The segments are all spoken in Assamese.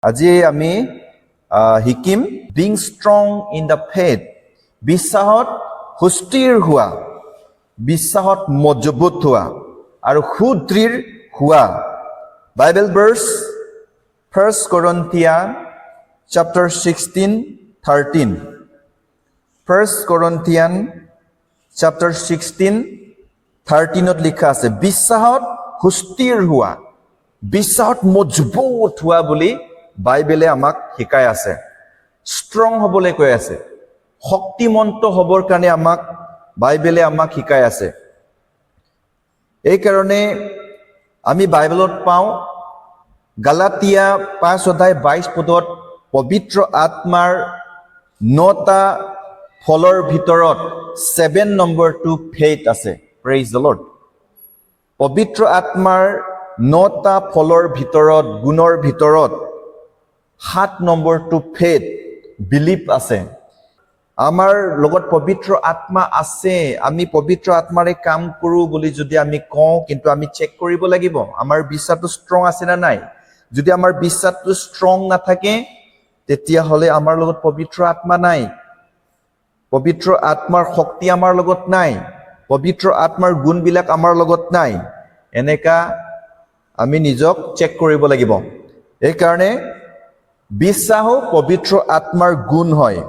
আজি আমি শিকিম being strong in the faith, বিশ্বাসত সুস্থিৰ হোৱা, বিশ্বাসত মজবুত হোৱা আৰু সুদৃঢ় হোৱা। Bible verse 1 Corinthians chapter 16:13. 1 Corinthians chapter 16:13 লিখা আছে, বিশ্বাসত সুস্থিৰ হোৱা, বিশ্বাসত মজবুত হোৱা বুলি বাইবেলে আমাক শিকাই আছে। ষ্ট্ৰং হ'বলৈ কৈ আছে, শক্তিমন্ত হ'বৰ কাৰণে বাইবেলে আমাক শিকাই আছে। এই কাৰণে আমি বাইবেলত পাওঁ গালাতিয়া 5:22 পবিত্ৰ আত্মাৰ 9টা ফলৰ ভিতৰত 7 নম্বৰটো ফেথ আছে। Praise the lord. পবিত্ৰ আত্মাৰ 9টা ফলৰ ভিতৰত, গুণৰ ভিতৰত 7 নম্বৰটো ফেথ, বিলিভ আছে। আমাৰ লগত পবিত্ৰ আত্মা আছে, আমি পবিত্ৰ আত্মাৰে কাম কৰোঁ বুলি যদি আমি কওঁ, কিন্তু আমি চেক কৰিব লাগিব আমাৰ বিশ্বাসটো ষ্ট্ৰং আছে নে নাই। যদি আমাৰ বিশ্বাসটো ষ্ট্ৰং নাথাকে, তেতিয়াহ'লে আমাৰ লগত পবিত্ৰ আত্মা নাই, পবিত্ৰ আত্মাৰ শক্তি আমাৰ লগত নাই, পবিত্ৰ আত্মাৰ গুণবিলাক আমাৰ লগত নাই। এনেকা আমি নিজক চেক কৰিব লাগিব। এইকাৰণে বিশ্বাসো পবিত্ৰ আত্মাৰ গুণ হয়,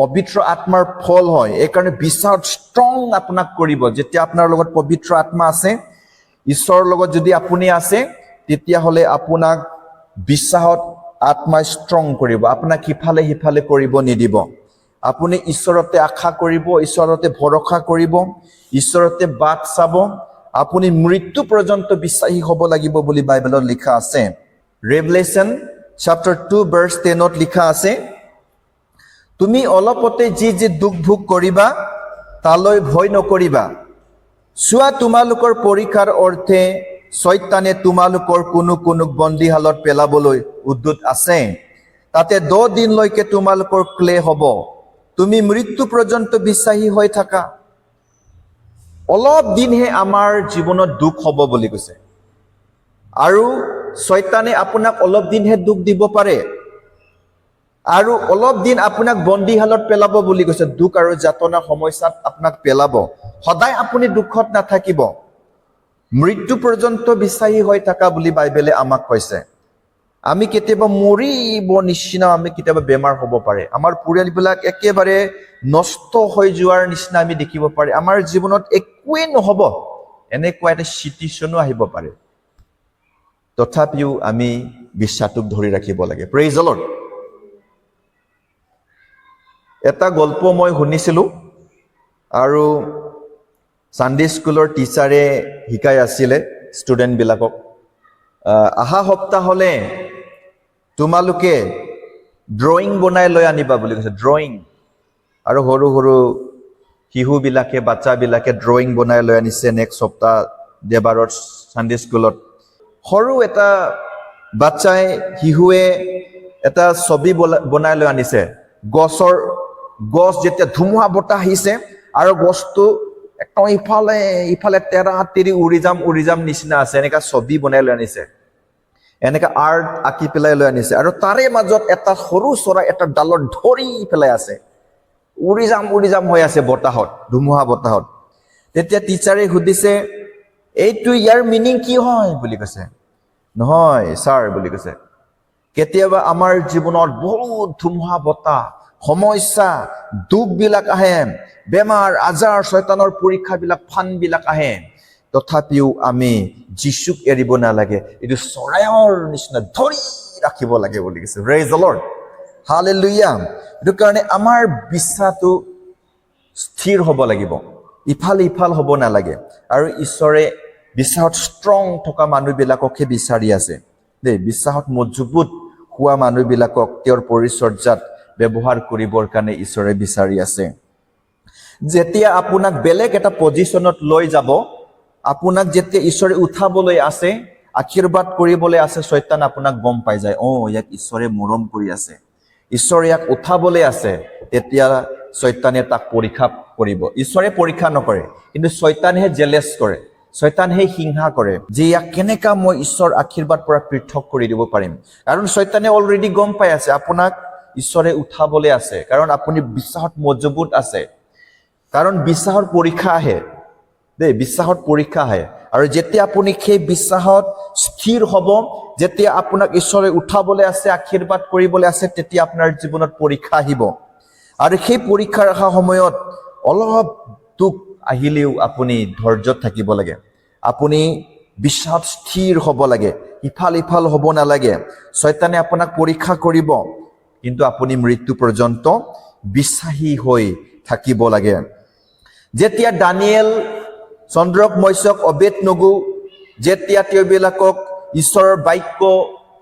পবিত্ৰ আত্মাৰ ফল হয়। এইকাৰণে বিশ্বাসত ষ্ট্ৰং আপোনাক কৰিব যেতিয়া আপোনাৰ লগত পবিত্ৰ আত্মা আছে, ঈশ্বৰৰ লগত যদি আপুনি আছে, তেতিয়াহ'লে আপোনাক বিশ্বাসত আত্মাই ষ্ট্ৰং কৰিব, আপোনাক সিফালে সিফালে কৰিব নিদিব। আপুনি ঈশ্বৰতে আশা কৰিব, ঈশ্বৰতে ভৰসা কৰিব, ঈশ্বৰতে বাট চাব। আপুনি মৃত্যু পৰ্যন্ত বিশ্বাসী হ'ব লাগিব বুলি বাইবেলত লিখা আছে। Revelation chapter 2:10 লিখা আছে, তুমি অলপতে যি যি দুখ ভোগ কৰিবা তালৈ ভয় নকৰিবা। চোৱা, তোমালোকৰ পৰীক্ষাৰ অৰ্থে শয়তানে তোমালোকৰ কোনো বন্দীশালত পেলাবলৈ উদ্যত আছে। তাতে 10 দিনলৈকে তোমালোকৰ ক্লেশ হ'ব। তুমি মৃত্যু পৰ্যন্ত বিশ্বাসী হৈ থাকা। অলপ দিনহে আমাৰ জীৱনত দুখ হ'ব বুলি কৈছে, আৰু শয়তানে আপোনাক অলপ দিনহে দুখ দিব পাৰে, আৰু অলপ দিন আপোনাক বন্দীশালত পেলাব বুলি কৈছে। দুখ আৰু যাতনা সমস্যাত আপোনাক পেলাব। সদায় আপুনি দুখত নাথাকিব, মৃত্যু পৰ্যন্ত বিশ্বাসী হৈ থাকা বুলি বাইবেলে আমাক কৈছে। আমি কেতিয়াবা মৰিব নিচিনা, আমি কেতিয়াবা বেমাৰ হ'ব পাৰে, আমাৰ পৰিয়ালবিলাক একেবাৰে নষ্ট হৈ যোৱাৰ নিচিনা আমি দেখিব পাৰে, আমাৰ জীৱনত একোৱেই নহ'ব, এনেকুৱা এটা চিটুৱেশ্যনো আহিব পাৰে। তথাপিও আমি বিশ্বাসটোক ধৰি ৰাখিব লাগে। Praise the lord. এটা গল্প মই শুনিছিলোঁ, আৰু ছানডে স্কুলৰ টিচাৰে শিকাই আছিলে ষ্টুডেণ্টবিলাকক, অহা সপ্তাহলে তোমালোকে ড্ৰয়িং বনাই লৈ আনিবা বুলি কৈছে। ড্ৰয়িং, আৰু সৰু সৰু শিশুবিলাকে, বাচ্চাবিলাকে ড্ৰয়িং বনাই লৈ আনিছে নেক্সট সপ্তাহ দেওবাৰত ছানডে স্কুলত। সৰু এটা বাচ্চাই, শিশুৱে এটা ছবি বনাই লৈ আনিছে। গছ যেতিয়া ধুমুহা বতাহ আহিছে আৰু গছটো একদম ইফালে তেৰা তেৰি উৰি যাম নিচিনা আছে, এনেকা ছবি বনাই লৈ আনিছে, এনেকা আৰ্ট আঁকি পেলাই লৈ আনিছে। আৰু তাৰে মাজত এটা সৰু চৰাই এটা ডালত ধৰি পেলাই আছে, উৰি যাম হৈ আছে বতাহত, ধুমুহা বতাহত। তেতিয়া টিচাৰে সুধিছে, এইটো ইয়াৰ মিনিং কি হয় বুলি কৈছে। নহয় ছাৰ বুলি কৈছে, কেতিয়াবা আমাৰ জীৱনত বহুত ধুমুহা বতাহ, সমস্যা, দুখবিলাক আহে, বেমাৰ আজাৰ, শয়তানৰ পৰীক্ষাবিলাক, ফানবিলাক আহে, তথাপিও আমি যীশুক এৰিব নালাগে, এইটো চৰাইৰ নিচিনা ধৰি ৰাখিব লাগে বুলি কৈছে। Praise the Lord, hallelujah. এইটো কাৰণে আমাৰ বিশ্বাসটো স্থিৰ হ'ব লাগিব, ইফাল হ'ব নালাগে। আৰু ঈশ্বৰে বিশ্বাসত ষ্ট্ৰং থকা মানুহবিলাককহে বিচাৰি আছে দেই। বিশ্বাসত মজবুত হোৱা মানুহবিলাকক তেওঁৰ পৰিচৰ্যাত ব্যৱহাৰ কৰিবৰ কাৰণে ঈশ্বৰে বিচাৰি আছে। যেতিয়া আপোনাক বেলেগ এটা পজিশ্যনত লৈ যাব, আপোনাক যেতিয়া ঈশ্বৰে উঠাবলৈ আছে, আশীৰ্বাদ কৰিবলৈ আছে, শয়তান আপোনাক গম পাই যায়, ইয়াক ঈশ্বৰে মৰম কৰি আছে, ঈশ্বৰে ইয়াক উঠাবলৈ আছে। তেতিয়া শয়তানে তাক পৰীক্ষা কৰিব। ঈশ্বৰে পৰীক্ষা নকৰে, কিন্তু শয়তানেহে জেলেছ কৰে। শয়তানে হিংসা কৰে যে ইয়াক কেনেকা মই ঈশ্বৰ আশীৰ্বাদ পৰা পৃথক কৰি দিব পাৰিম কাৰণ শয়তানে অলৰেডি গম পাই আছে আপোনাক ঈশ্বৰে উঠাবলৈ আছে কাৰণ আপুনি বিশ্বাসত মজবুত আছে কাৰণ বিশ্বাসৰ পৰীক্ষা আহে বিশ্বাসৰ পৰীক্ষা আহে আৰু যেতিয়া আপুনি সেই বিশ্বাসত স্থিৰ হ'ব যেতিয়া আপোনাক ঈশ্বৰে উঠাবলৈ আছে আশীৰ্বাদ কৰিবলৈ আছে তেতিয়া আপোনাৰ জীৱনত পৰীক্ষা আহিব আৰু সেই পৰীক্ষাৰ সময়ত অলপ দুখ আহিলেও আপুনি ধৈৰ্যত থাকিব লাগে আপুনি বিশ্বাসত স্থিৰ হ'ব লাগে ইফাল হ'ব নালাগে শয়তানে আপোনাক পৰীক্ষা কৰিব কিন্তু আপুনি মৃত্যু পৰ্যন্ত বিশ্বাসী হৈ থাকিব লাগে যেতিয়া দানিয়েল চন্দ্ৰক মৈশক অবেদনগো যেতিয়া তেওঁবিলাকক ঈশ্বৰৰ বাক্য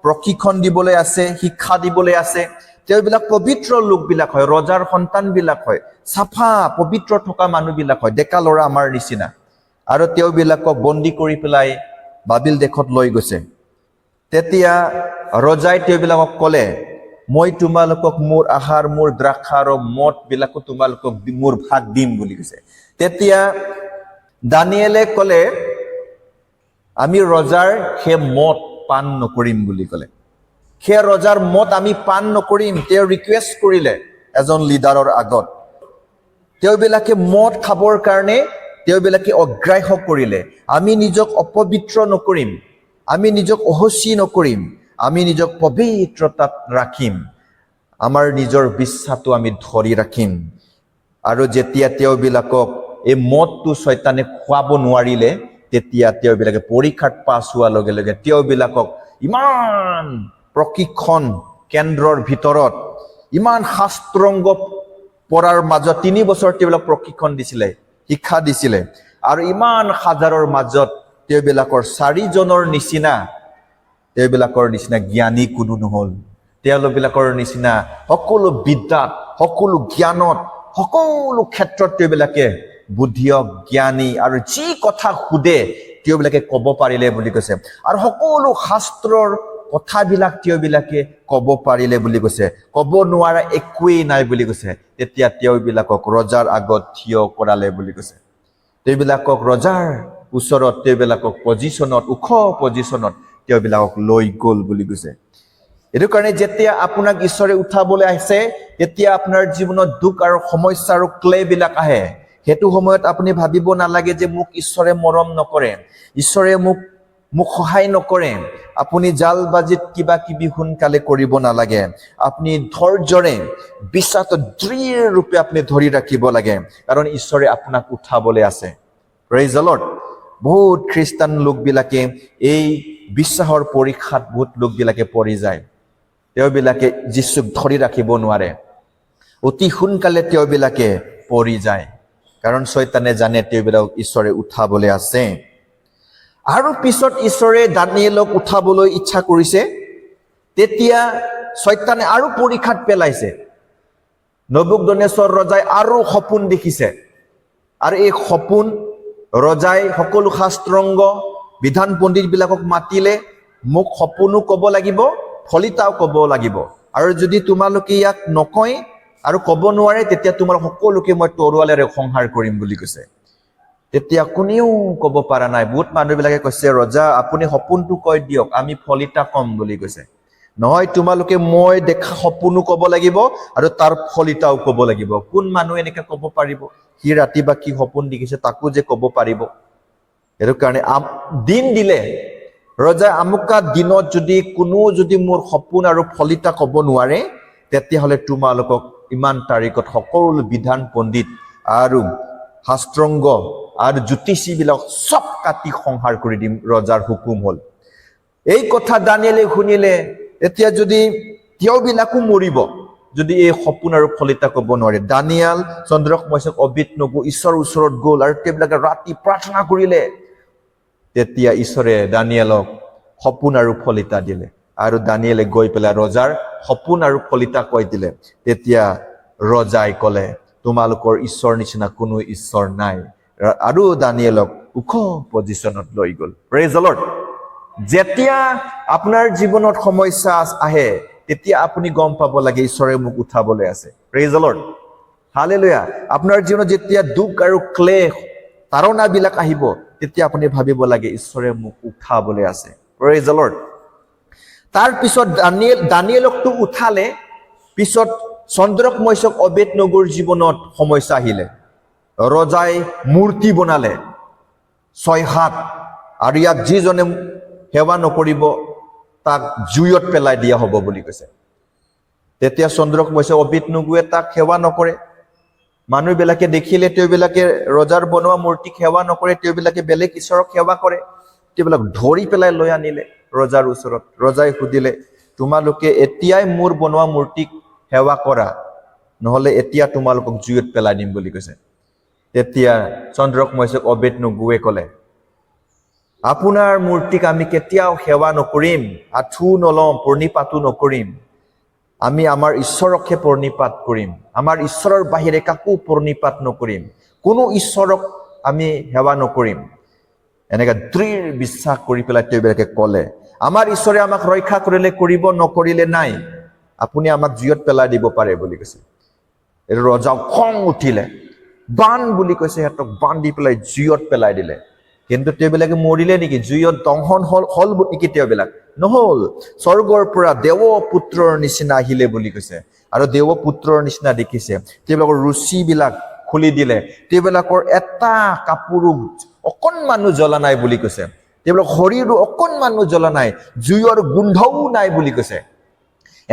প্ৰশিক্ষণ দিবলৈ আছে শিক্ষা দিবলৈ আছে তেওঁবিলাক পবিত্ৰ লোকবিলাক হয় ৰজাৰ সন্তানবিলাক হয় চাফা পবিত্ৰ থকা মানুহবিলাক হয় ডেকা ল'ৰা আমাৰ নিচিনা আৰু তেওঁবিলাকক বন্দী কৰি পেলাই বাবিল দেশত লৈ গৈছে তেতিয়া ৰজাই তেওঁবিলাকক ক'লে মই তোমালোকক মোৰ আহাৰ মোৰ দ্ৰাক্ষা আৰু মদ বিলাকো তোমালোকক মোৰ ভাগ দিম বুলি কৈছে তেতিয়া দানিয়েলে ক'লে আমি ৰজাৰ সেই মদ পান নকৰিম বুলি ক'লে সেই ৰজাৰ মদ আমি পান নকৰিম তেওঁ ৰিকুৱেষ্ট কৰিলে এজন লিডাৰৰ আগত তেওঁবিলাকে মদ খাবৰ কাৰণে তেওঁবিলাকে অগ্ৰাহ্য কৰিলে আমি নিজক অপবিত্ৰ নকৰিম আমি নিজক অহচি নকৰিম আমি নিজক পবিত্ৰতাত ৰাখিম আমাৰ নিজৰ বিশ্বাসটো আমি ধৰি ৰাখিম আৰু যেতিয়া তেওঁবিলাকক এই মদটো শয়তানে খুৱাব নোৱাৰিলে তেতিয়া তেওঁবিলাকে পৰীক্ষাত পাছ হোৱাৰ লগে লগে তেওঁবিলাকক ইমান প্ৰশিক্ষণ কেন্দ্ৰৰ ভিতৰত ইমান শাস্ত্ৰংগ পঢ়াৰ মাজত 3 বছৰ তেওঁবিলাক প্ৰশিক্ষণ দিছিলে শিক্ষা দিছিলে আৰু ইমান হাজাৰৰ মাজত তেওঁবিলাকৰ 4জনৰ নিচিনা তেওঁবিলাকৰ নিচিনা জ্ঞানী কোনো নহল তেওঁলোকৰ নিচিনা সকলো বিদ্যাত সকলো জ্ঞানত সকলো ক্ষেত্ৰত তেওঁবিলাকে বুদ্ধিয়ক জ্ঞানী আৰু যি কথা খুদে তেওঁবিলাকে ক'ব পাৰিলে বুলি কৈছে আৰু সকলো শাস্ত্ৰৰ কথাবিলাক তেওঁবিলাকে ক'ব পাৰিলে বুলি কৈছে ক'ব নোৱাৰা একোৱেই নাই বুলি কৈছে তেতিয়া তেওঁবিলাকক ৰজাৰ আগত থিয় কৰালে বুলি কৈছে তেওঁবিলাকক ৰজাৰ ওচৰত তেওঁবিলাকক পজিশ্যনত ওখ পজিশ্যনত তেওঁবিলাকক লৈ গ'ল বুলি কৈছে এইটো কাৰণে যেতিয়া আপোনাক ঈশ্বৰে উঠাবলৈ আহিছে তেতিয়া আপোনাৰ জীৱনত দুখ আৰু সমস্যা আৰু ক্লেবিলাক আহে হেতু সময়ত আপুনি ভাবিব নালাগে যে মোক ঈশ্বৰে মৰম নকৰে ঈশ্বৰে মোক সহায় নকৰে আপুনি জালবাজিত কিবা কিবি সোনকালে কৰিব নালাগে আপুনি ধৈৰ্যৰে বিশ্বাসত দৃঢ় ৰূপে আপুনি ধৰি ৰাখিব লাগে কাৰণ ঈশ্বৰে আপোনাক উঠাবলৈ আছে প্ৰেইজ দ্য লৰ্ড বহুত খ্ৰীষ্টান লোকবিলাকে এই বিশ্বাসৰ পৰীক্ষাত বহুত লোকবিলাকে পৰি যায় তেওঁবিলাকে যীশুক ধৰি ৰাখিব নোৱাৰে অতি সোনকালে তেওঁবিলাকে পৰি যায় কাৰণ শয়তানে জানে তেওঁবিলাক ঈশ্বৰে উঠাবলৈ আছে আৰু পিছত ঈশ্বৰে দানিয়েলক উঠাবলৈ ইচ্ছা কৰিছে তেতিয়া শয়তানে আৰু পৰীক্ষাত পেলাইছে নবুকদনেশ্বৰ ৰজাই আৰু সপোন দেখিছে আৰু এই সপোন ৰজাই সকলো শাস্ত্ৰংগ বিধান পণ্ডিত বিলাকক মাতিলে মোক সপোনো ক'ব লাগিব ফলিতাও ক'ব লাগিব আৰু যদি তোমালোকে ইয়াক নকয় আৰু ক'ব নোৱাৰে তেতিয়া তোমালোক সকলোকে মই তৰোৱালেৰে সংহাৰ কৰিম বুলি কৈছে তেতিয়া কোনেও ক'ব পৰা নাই বহুত মানুহবিলাকে কৈছে ৰজা আপুনি সপোনটো কৈ দিয়ক আমি ফলিতা কম বুলি কৈছে নহয় তোমালোকে মই দেখা সপোনো ক'ব লাগিব আৰু তাৰ ফলিতাও ক'ব লাগিব কোন মানুহ এনেকৈ ক'ব পাৰিব সি ৰাতিবা কি সপোন দেখিছে তাকো যে ক'ব পাৰিব এইটো কাৰণে দিন দিলে ৰজা আমুকা দিনত যদি মোৰ সপোন আৰু ফলিতা ক'ব নোৱাৰে তেতিয়াহ'লে তোমালোকক ইমান তাৰিখত সকলো বিধান পণ্ডিত আৰু শাস্ত্ৰংগ আৰু জ্যোতিষীবিলাক সব কাটি সংহাৰ কৰি দিম ৰজাৰ হুকুম হ'ল এই কথা দানিয়েলে শুনিলে এতিয়া যদি তেওঁবিলাকো মৰিব যদি এই সপোন আৰু ফলিতা ক'ব নোৱাৰে দানিয়েল চন্দ্ৰক মৈশক অবেদনগো ঈশ্বৰৰ ওচৰত গ'ল আৰু তেওঁবিলাকে ৰাতি প্ৰাৰ্থনা কৰিলে তেতিয়া ঈশ্বৰে দানিয়েলক সপোন আৰু ফলিতা দিলে আৰু দানিয়েলে গৈ পেলাই ৰজাৰ সপোন আৰু ফলিতা কৈ দিলে তেতিয়া ৰজাই ক'লে তোমালোকৰ ঈশ্বৰ নিচিনা কোনো ঈশ্বৰ নাই আৰু দানিয়েলক ওখ পজিশ্যনত লৈ গ'ল প্ৰেইজ দ্য লৰ্ড যেতিয়া আপোনাৰ জীৱনত সমস্যা আহে তেতিয়া আপুনি গম পাব লাগে ঈশ্বৰে মোক উঠাবলৈ আছে প্ৰেইজ দ্য লৰ্ড হালেলুয়া আপোনাৰ জীৱনত যেতিয়া দুখ আৰু ক্লেশ তাৰণাবিলাক আহিব, তেতিয়া আপুনি ভাবিব লাগে ঈশ্বৰে মোক উঠাবলৈ আছে। Praise the lord. তাৰ পিছত দানিয়েলকটো উঠালে, পিছত চন্দ্ৰক মৈচক অবেদনগোৰ জীৱনত সমস্যা আহিলে। ৰজাই মূৰ্তি বনালে 6 আৰু ইয়াক যিজনে সেৱা নকৰিব তাক জুইত পেলাই দিয়া হ'ব বুলি কৈছে। তেতিয়া চন্দ্ৰক মৈচক অবেদনগোৱে তাক সেৱা নকৰে। মানুহবিলাকে দেখিলে তেওঁবিলাকে ৰজাৰ বনোৱা মূৰ্তিক সেৱা নকৰে, তেওঁবিলাকে বেলেগ ঈশ্বৰক সেৱা কৰে। তেওঁবিলাক ধৰি পেলাই লৈ আনিলে ৰজাৰ ওচৰত। ৰজাই সুধিলে, তোমালোকে এতিয়াই মোৰ বনোৱা মূৰ্তিক সেৱা কৰা, নহলে এতিয়া তোমালোকক জুইত পেলাই দিম বুলি কৈছে। তেতিয়া চন্দ্ৰক মৈচক অবেদনগোৱে ক'লে, আপোনাৰ মূৰ্তিক আমি কেতিয়াও সেৱা নকৰিম, আঁঠু নলম, প্ৰণিপাতো নকৰিম। আমি আমাৰ ঈশ্বৰকহে প্ৰণিপাত কৰিম। আমাৰ ঈশ্বৰৰ বাহিৰে কাকো প্ৰণিপাত নকৰিম, কোনো ঈশ্বৰক আমি সেৱা নকৰিম। এনেকৈ দৃঢ় বিশ্বাস কৰি পেলাই তেওঁবিলাকে ক'লে, আমাৰ ঈশ্বৰে আমাক ৰক্ষা কৰিলে কৰিব, নকৰিলে নাই, আপুনি আমাক জুইত পেলাই দিব পাৰে বুলি কৈছে। ৰজা খং উঠিলে, বান বুলি কৈছে, সিহঁতক বান দি পেলাই জুইত পেলাই দিলে। কিন্তু তেওঁবিলাকে মৰিলে নেকি? জুইত দংশন হল নেকি? তেওঁবিলাক নহল। স্বৰ্গৰ পৰা দেৱ পুত্ৰৰ নিচিনা আহিলে বুলি কৈছে, আৰু দেৱ পুত্ৰৰ নিচিনা দেখিছে। তেওঁবিলাকৰ ৰুচিবিলাক খুলি দিলে, তেওঁবিলাকৰ এটা কাপোৰো অকণমানো জ্বলা নাই বুলি কৈছে, তেওঁবিলাক শৰীৰো অকণমানো জ্বলা নাই, জুইৰ গোন্ধও নাই বুলি কৈছে।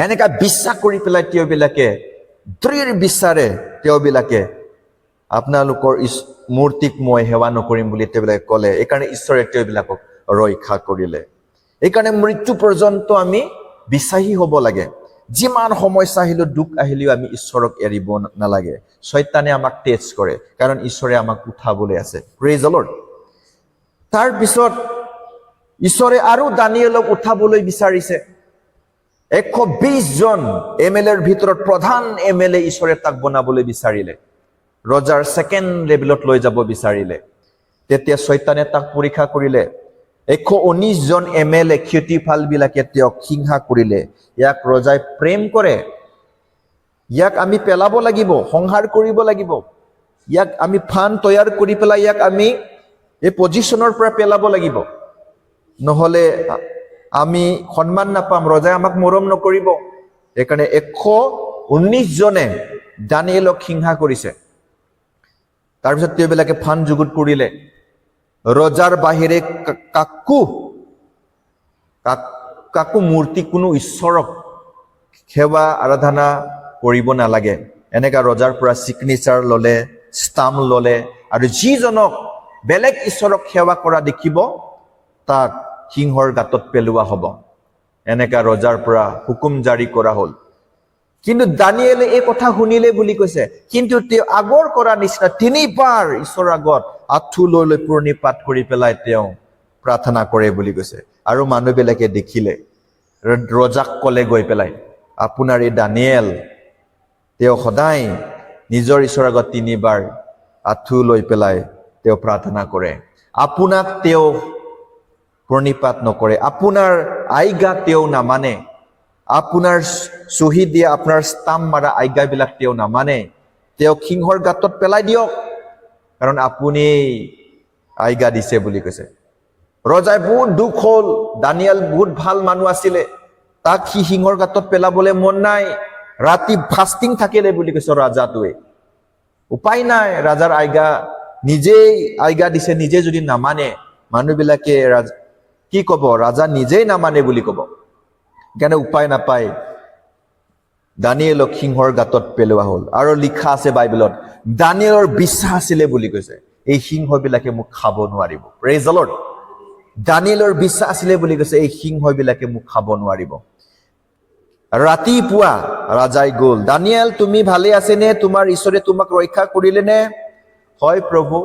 এনেকা বিশ্বাস কৰি পেলাই তেওঁবিলাকে দৃঢ় বিচাৰে তেওঁবিলাকে আপোনালোকৰ মূৰ্তিক মই সেৱা নকৰিম বুলি তেওঁবিলাকে ক'লে। এইকাৰণে ঈশ্বৰে তেওঁবিলাকক ৰক্ষা কৰিলে। এইকাৰণে মৃত্যু পৰ্যন্ত আমি বিশ্বাসী হ'ব লাগে। যিমান সমস্যা আহিলেও, দুখ আহিলেও আমি ঈশ্বৰক এৰিব নালাগে। শয়তানে আমাক টেষ্ট কৰে, কাৰণ ঈশ্বৰে আমাক উঠাবলৈ আছে। Praise the lord. তাৰ পিছত ঈশ্বৰে আৰু দানিয়েলক উঠাবলৈ বিচাৰিছে। 120 জন MLAৰ ভিতৰত প্ৰধান MLA ঈশ্বৰে তাক বনাবলৈ বিচাৰিলে, ৰজাৰ 2nd লেভেলত লৈ যাব বিচাৰিলে। তেতিয়া শয়তানে তাক পৰীক্ষা কৰিলে। 119 জন MLA ক্ষতিফাল বিলাকে তেওঁক হিংসা কৰিলে। ইয়াক ৰজাই প্ৰেম কৰে, ইয়াক আমি পেলাব লাগিব, সংহাৰ কৰিব লাগিব, ইয়াক আমি ফান তৈয়াৰ কৰি পেলাই ইয়াক আমি এই পজিশ্যনৰ পৰা পেলাব লাগিব, নহলে আমি সন্মান নাপাম, ৰজাই আমাক মৰম নকৰিব। সেইকাৰণে 119 জনে দানিয়েলক হিংসা কৰিছে। তাৰপিছত তেওঁবিলাকে ফান যুগুত কৰিলে, ৰজাৰ বাহিৰে কাকো মূৰ্তি, কোনো ঈশ্বৰক সেৱা আৰাধনা কৰিব নালাগে। এনেকা ৰজাৰ পৰা চিগনেচাৰ ললে, ষ্টাম্প ললে, আৰু যিজনক বেলেগ ঈশ্বৰক সেৱা কৰা দেখিব তাক সিংহৰ গাঁতত পেলোৱা হ'ব। এনেকা ৰজাৰ পৰা হুকুম জাৰি কৰা হ'ল। কিন্তু দানিয়েলে এই কথা শুনিলে বুলি কৈছে, কিন্তু তেওঁ আগৰ কৰা নিচিনা 3 বাৰ ঈশ্বৰৰ আগত আঁঠু লৈ প্ৰণিপাত কৰি পেলাই তেওঁ প্ৰাৰ্থনা কৰে বুলি কৈছে। আৰু মানুহবিলাকে দেখিলে, ৰজাক ক'লে গৈ পেলাই, আপোনাৰ এই দানিয়েল তেওঁ সদায় নিজৰ ঈশ্বৰৰ আগত 3 বাৰ আঁঠু লৈ পেলাই তেওঁ প্ৰাৰ্থনা কৰে, আপোনাক তেওঁ প্ৰণিপাত নকৰে, আপোনাৰ আজ্ঞা তেওঁ নামানে, আপোনাৰ চহী দিয়া, আপোনাৰ ষ্টাম্প মাৰা আজ্ঞাবিলাক তেওঁ নামানে, তেওঁ সিংহৰ গাঁতত পেলাই দিয়ক, কাৰণ আপুনি আজ্ঞা দিছে বুলি কৈছে। ৰজাই বহুত দুখ হ'ল, দানিয়েল বহুত ভাল মানুহ আছিলে, তাক সি সিংহৰ গাঁতত পেলাবলৈ মন নাই, ৰাতি ফাষ্টিং থাকিলে বুলি কৈছে ৰাজাটোৱে। উপায় নাই, ৰাজাৰ আজ্ঞা নিজেই আজ্ঞা দিছে, নিজে যদি নামানে মানুহবিলাকে কি কব, ৰাজা নিজেই নামানে বুলি কব। সেইকাৰণে উপায় নাপায় দানিয়েলক সিংহৰ গাঁতত পেলোৱা হ'ল। আৰু লিখা আছে বাইবেলত, দানিয়েলৰ বিশ্বাস আছিলে বুলি কৈছে, এই সিংহবিলাকে মোক খাব নোৱাৰিব। Praise the Lord. দানিয়েলৰ বিশ্বাস আছিলে বুলি কৈছে, এই সিংহবিলাকে মোক খাব নোৱাৰিব। ৰাতিপুৱা ৰাজাই গ'ল, দানিয়েল তুমি ভালে আছেনে? তোমাৰ ঈশ্বৰে তোমাক ৰক্ষা কৰিলে নে? হয় প্ৰভু।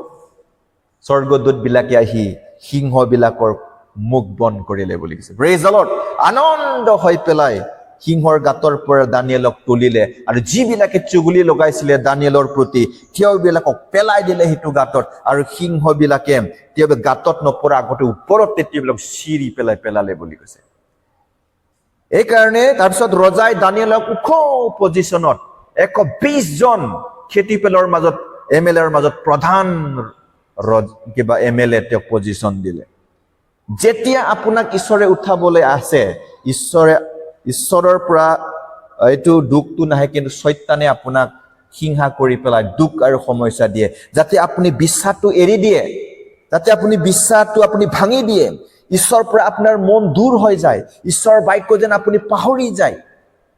স্বৰ্গদূত বিলাকে আহি সিংহবিলাকৰ মুখ বন্ধ কৰিলে বুলি কৈছে। Praise the lord. আনন্দ হৈ পেলাই সিংহৰ গাঁতৰ পৰা দানিয়েলক তুলিলে, আৰু যিবিলাকে চুগুলি লগাইছিলে দানিয়েলৰ প্ৰতি তেওঁবিলাকক পেলাই দিলে সেইটো গাঁতত, আৰু সিংহবিলাকে তেওঁবিলাক গাঁতত নপৰা আগতে ওপৰতে তেওঁবিলাক চিৰি পেলালে বুলি কৈছে। এইকাৰণে তাৰপিছত ৰজাই দানিয়েলক ওখ পজিশ্যনত 120 জন খেতিপেলৰ মাজত MLAৰ মাজত প্ৰধান কিবা MLA তেওঁক পজিশ্যন দিলে। যেতিয়া আপোনাক ঈশ্বৰে উঠাবলৈ আছে, ঈশ্বৰৰ পৰা এইটো দুখটো নাহে, কিন্তু শয়তানে আপোনাক হিংসা কৰি পেলাই দুখ আৰু সমস্যা দিয়ে, যাতে আপুনি বিশ্বাসটো এৰি দিয়ে, যাতে আপুনি বিশ্বাসটো আপুনি ভাঙি দিয়ে, ঈশ্বৰৰ পৰা আপোনাৰ মন দূৰ হৈ যায়, ঈশ্বৰৰ বাক্য যেন আপুনি পাহৰি যায়।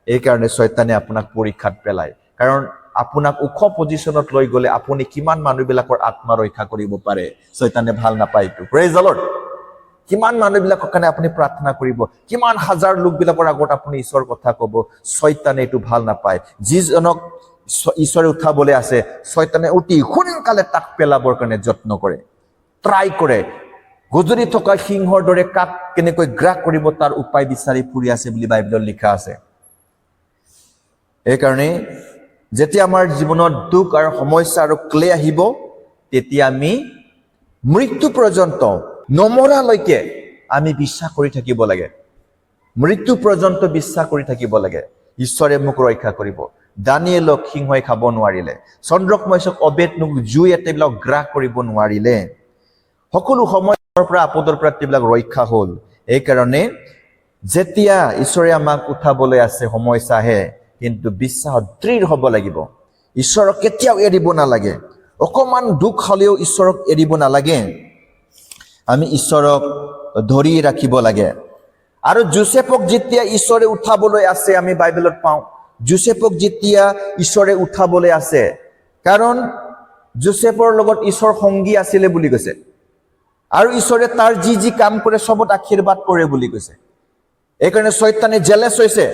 এইকাৰণে শয়তানে আপোনাক পৰীক্ষাত পেলায়, কাৰণ আপোনাক ওখ পজিশ্যনত লৈ গ'লে আপুনি কিমান মানুহবিলাকৰ আত্মা ৰক্ষা কৰিব পাৰে, শয়তানে ভাল নাপায় এইটো। Praise the lord. কিমান মানুহবিলাকৰ কাৰণে আপুনি প্ৰাৰ্থনা কৰিব, কিমান হাজাৰ লোকবিলাকৰ আগত আপুনি ঈশ্বৰৰ কথা ক'ব, শয়তানে এইটো ভাল নাপায়। যিজনক ঈশ্বৰে উঠাবলৈ আছে, শয়তানে অতি সোনকালে তাক পেলাবৰ কাৰণে যত্ন কৰে, ট্ৰাই কৰে। গজৰি থকা সিংহৰ দৰে কাক কেনেকৈ গ্ৰাস কৰিব তাৰ উপায় বিচাৰি ফুৰি আছে বুলি বাইবেলত লিখা আছে। এইকাৰণে যেতিয়া আমাৰ জীৱনত দুখ আৰু সমস্যা আৰু ক্লে আহিব, তেতিয়া আমি মৃত্যু পৰ্যন্ত নমৰালৈকে আমি বিশ্বাস কৰি থাকিব লাগে। মৃত্যু পৰ্যন্ত বিশ্বাস কৰি থাকিব লাগে, ঈশ্বৰে মোক ৰক্ষা কৰিব। দানিয়েলক সিংহই খাব নোৱাৰিলে, চন্দ্ৰক মহেশক অবেদনক জুই এটাবিলাক গ্ৰাস কৰিব নোৱাৰিলে। সকলো সময়ৰ পৰা আপদৰ পৰা তেওঁবিলাক ৰক্ষা হ'ল। এইকাৰণে যেতিয়া ঈশ্বৰে আমাক উঠাবলৈ আছে, সমস্যা আহে, কিন্তু বিশ্বাসত দৃঢ় হ'ব লাগিব। ঈশ্বৰক কেতিয়াও এৰিব নালাগে। অকমান দুখ হ'লেও ঈশ্বৰক এৰিব নালাগে। আমি ঈশ্বৰক ধৰি ৰাখিব লাগে। আৰু যোচেফক যেতিয়া ঈশ্বৰে উঠাবলৈ আছে, আমি বাইবেলত পাওঁ, যোচেফক যেতিয়া ঈশ্বৰে উঠাবলৈ আছে, কাৰণ যোচেফৰ লগত ঈশ্বৰ সংগী আছিলে বুলি কৈছে, আৰু ঈশ্বৰে তাৰ যি যি কাম কৰে চবত আশীৰ্বাদ কৰে বুলি কৈছে। এইকাৰণে শয়তানে জেলেছ হৈছে,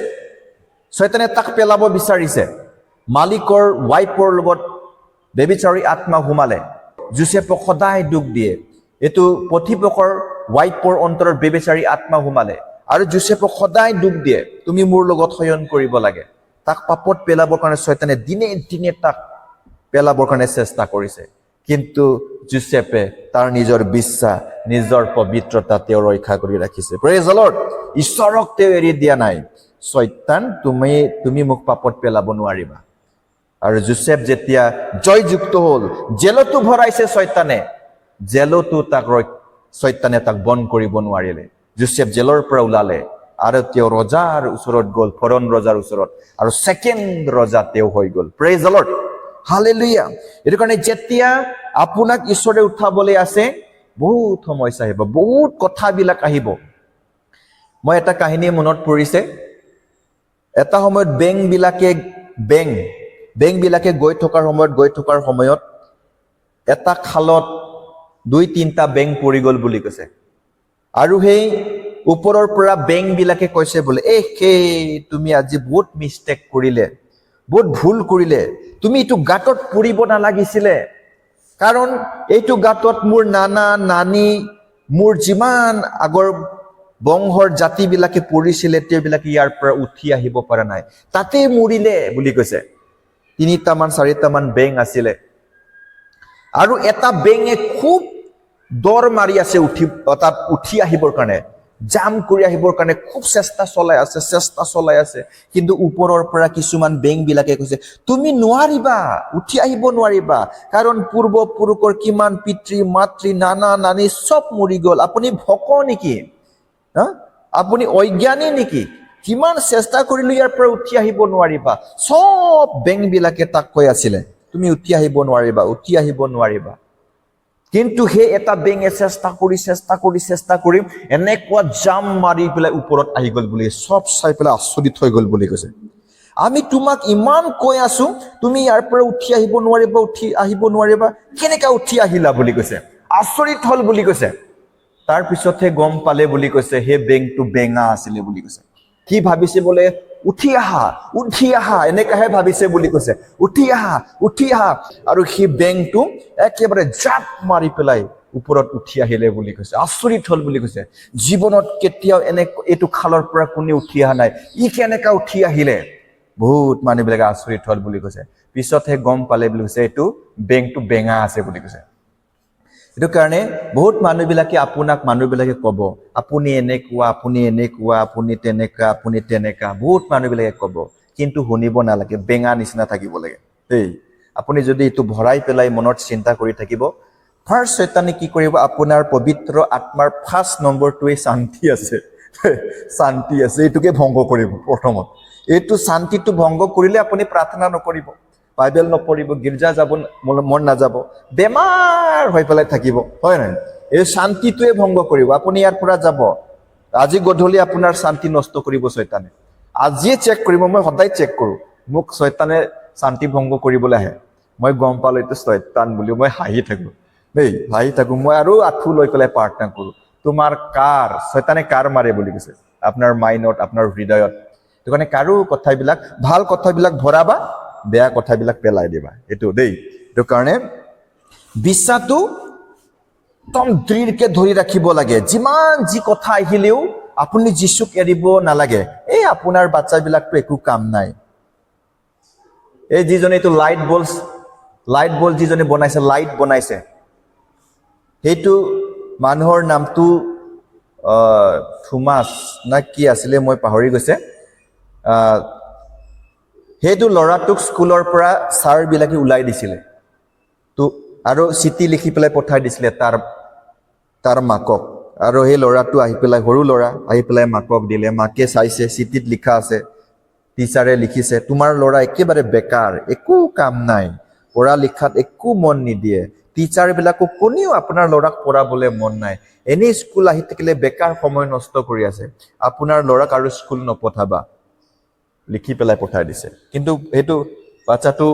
শয়তানে তাক পেলাব বিচাৰিছে। মালিকৰ ৱাইফৰ লগত বেবিচাৰী আত্মা সোমালে, যোচেফক সদায় দুখ দিয়ে। এইটো পথিপকৰ ৱাইফৰ অন্তৰত বেবিচাৰী আত্মা সোমালে, আৰু যোচেফক সদায় দুখ দিয়ে, তুমি মোৰ লগত শয়ন কৰিব লাগে। তাক পাপত পেলাবৰ কাৰণে শয়তানে দিনে দিনে তাক পেলাবৰ কাৰণে চেষ্টা কৰিছে, কিন্তু যোচেফে তাৰ নিজৰ বিশ্বাস, নিজৰ পবিত্ৰতা তেওঁ ৰক্ষা কৰি ৰাখিছে। Praise the lord. ঈশ্বৰক তেওঁ এৰি দিয়া নাই। শয়তান, তুমি মোক পাপত পেলাব নোৱাৰিবা। আৰু যোচেফ যেতিয়া জয়যুক্ত হ'ল, জেলতো ভৰাইছে শয়তানে, জেলতো শয়তানে তাক বন্ধ কৰিব নোৱাৰিলে। যোচেফ জেলৰ পৰা ওলালে, আৰু তেওঁ ৰজাৰ ওচৰত গ'ল, ফৰন ৰজাৰ ওচৰত, আৰু ছেকেণ্ড ৰজা তেওঁ হৈ গ'ল। Praise the Lord, hallelujah. এইটো কাৰণে যেতিয়া আপোনাক ঈশ্বৰে উঠাবলৈ আছে, বহুত সমস্যা আহিব, বহুত কথাবিলাক আহিব। মই এটা কাহিনী মনত পৰিছে। এটা সময়ত বেংকবিলাকে গৈ থকাৰ সময়ত এটা খালত 2-3টা বেংক পৰি গ'ল বুলি কৈছে। আৰু সেই ওপৰৰ পৰা বেংকবিলাকে কৈছে বোলে, তুমি আজি বহুত মিষ্টেক কৰিলে, বহুত ভুল কৰিলে, তুমি এইটো গাঁতত পৰিব নালাগিছিলে, কাৰণ এইটো গাঁতত মোৰ নানা নানি, মোৰ যিমান আগৰ বংশৰ জাতিবিলাকে পৰিছিলে, তেওঁবিলাকে ইয়াৰ পৰা উঠি আহিব পৰা নাই, তাতে মৰিলে বুলি কৈছে। 3-4টামান বেংক আছিলে, আৰু এটা বেংকে খুব দৰ মাৰি আছে তাত উঠি আহিবৰ কাৰণে, জাম কৰি আহিবৰ কাৰণে খুব চেষ্টা চলাই আছে। কিন্তু ওপৰৰ পৰা কিছুমান বেংকবিলাকে কৈছে, তুমি নোৱাৰিবা, উঠি আহিব নোৱাৰিবা, কাৰণ পূৰ্বপুৰুষৰ কিমান পিতৃ মাতৃ নানা নানি চব মৰি গ'ল, আপুনি ভক নেকি, আপুনি অজ্ঞানী নেকি, কিমান চেষ্টা কৰিলে ইয়াৰ পৰা উঠি আহিব নোৱাৰিবা। চব বেংকবিলাকে তাক কৈ আছিলে, তুমি উঠি আহিব নোৱাৰিবা। কিন্তু সেই এটা বেংকে চেষ্টা কৰি এনেকুৱা জাম মাৰি পেলাই ওপৰত আহি গ'ল বুলি, চব চাই পেলাই আচৰিত হৈ গ'ল বুলি কৈছে। আমি তোমাক ইমান কৈ আছো, তুমি ইয়াৰ পৰা উঠি আহিব নোৱাৰিবা, কেনেকা উঠি আহিলা বুলি কৈছে, আচৰিত হ'ল বুলি কৈছে। তাৰ পিছতহে গম পালে বুলি কৈছে, সেই বেংকটো বেঙা আছিলে বুলি কৈছে। কি ভাবিছে বোলে, উঠি আহা এনেকাহে ভাবিছে বুলি কৈছে, উঠি আহা, আৰু সেই বেংকটো একেবাৰে জাপ মাৰি পেলাই ওপৰত উঠি আহিলে বুলি কৈছে। আচৰিত হ'ল বুলি কৈছে, জীৱনত কেতিয়াও এইটো খালৰ পৰা কোনে উঠি অহা নাই, ই কেনেকা উঠি আহিলে। বহুত মানুহবিলাকে আচৰিত হ'ল বুলি কৈছে। পিছতহে গম পালে বুলি কৈছে, এইটো বেংকটো বেঙা আছে বুলি কৈছে। এইটো কাৰণে বহুত মানুহবিলাকে ক'ব, আপুনি এনেকুৱা, আপুনি তেনেকা, বহুত মানুহবিলাকে ক'ব, কিন্তু শুনিব নালাগে, বেঙা নিচিনা থাকিব লাগে। আপুনি যদি এইটো ভৰাই পেলাই মনত চিন্তা কৰি থাকিব, ফাৰ্ষ্ট শয়তানে কি কৰিব আপোনাৰ পবিত্ৰ আত্মাৰ ফাৰ্ষ্ট নম্বৰটোৱে শান্তি আছে শান্তি আছে এইটোকে ভংগ কৰিব প্ৰথমত এইটো শান্তিটো ভংগ কৰিলে আপুনি প্ৰাৰ্থনা নকৰিব বাইবেল নপঢ়িব গীৰ্জা যাব মন নাযাব বেমাৰ হৈ পেলাই থাকিব হয় নাই এই শান্তিটোৱে ভংগ কৰিব আপুনি ইয়াৰ পৰা যাব আজি গধূলি আপোনাৰ শান্তি নষ্ট কৰিব শয়তানে আজিয়ে চেক কৰিব মই সদায় চেক কৰোঁ মোক শয়তানে শান্তি ভংগ কৰিবলৈ আহে মই গম পালো এইটো শয়তান বুলি মই হাঁহি থাকো দেই হাঁহি থাকো মই আৰু আঁঠু লৈ পেলাই প্ৰাৰ্থনা কৰোঁ তোমাৰ কাৰ শয়তানে কাৰ মাৰে বুলি কৈছে আপোনাৰ মাইণ্ডত আপোনাৰ হৃদয়ত সেইটো কাৰণে কাৰো কথাবিলাক ভাল কথাবিলাক ভৰাবা বেয়া কথাবিলাক পেলাই দিবা এইটো দেই সেইটো কাৰণে বিশ্বাসটো একদম দৃঢ়কে ধৰি ৰাখিব লাগে যিমান যি কথা আহিলেও আপুনি যীশুক এৰিব নালাগে এই আপোনাৰ বাচ্চাবিলাকতো একো কাম নাই এই যিজনে এইটো লাইট বল যিজনে বনাইছে লাইট বনাইছে সেইটো মানুহৰ নামটো থমাস না কি আছিলে মই পাহৰি গৈছে সেইটো ল'ৰাটোক স্কুলৰ পৰা ছাৰবিলাকে ওলাই দিছিলে তো আৰু চিঠি লিখি পেলাই পঠাই দিছিলে তাৰ মাকক আৰু সেই ল'ৰাটো আহি পেলাই সৰু ল'ৰা আহি পেলাই মাকক দিলে মাকে চাইছে চিঠিত লিখা আছে টিচাৰে লিখিছে তোমাৰ ল'ৰা একেবাৰে বেকাৰ একো কাম নাই পঢ়া লিখাত একো মন নিদিয়ে টিচাৰবিলাকো কোনেও আপোনাৰ ল'ৰাক পঢ়াবলৈ মন নাই এনেই স্কুল আহি থাকিলে বেকাৰ সময় নষ্ট কৰি আছে আপোনাৰ ল'ৰাক আৰু স্কুল নপঠাবা লিখি পেলাই পঠাই দিছে কিন্তু সেইটো বাচ্চাটো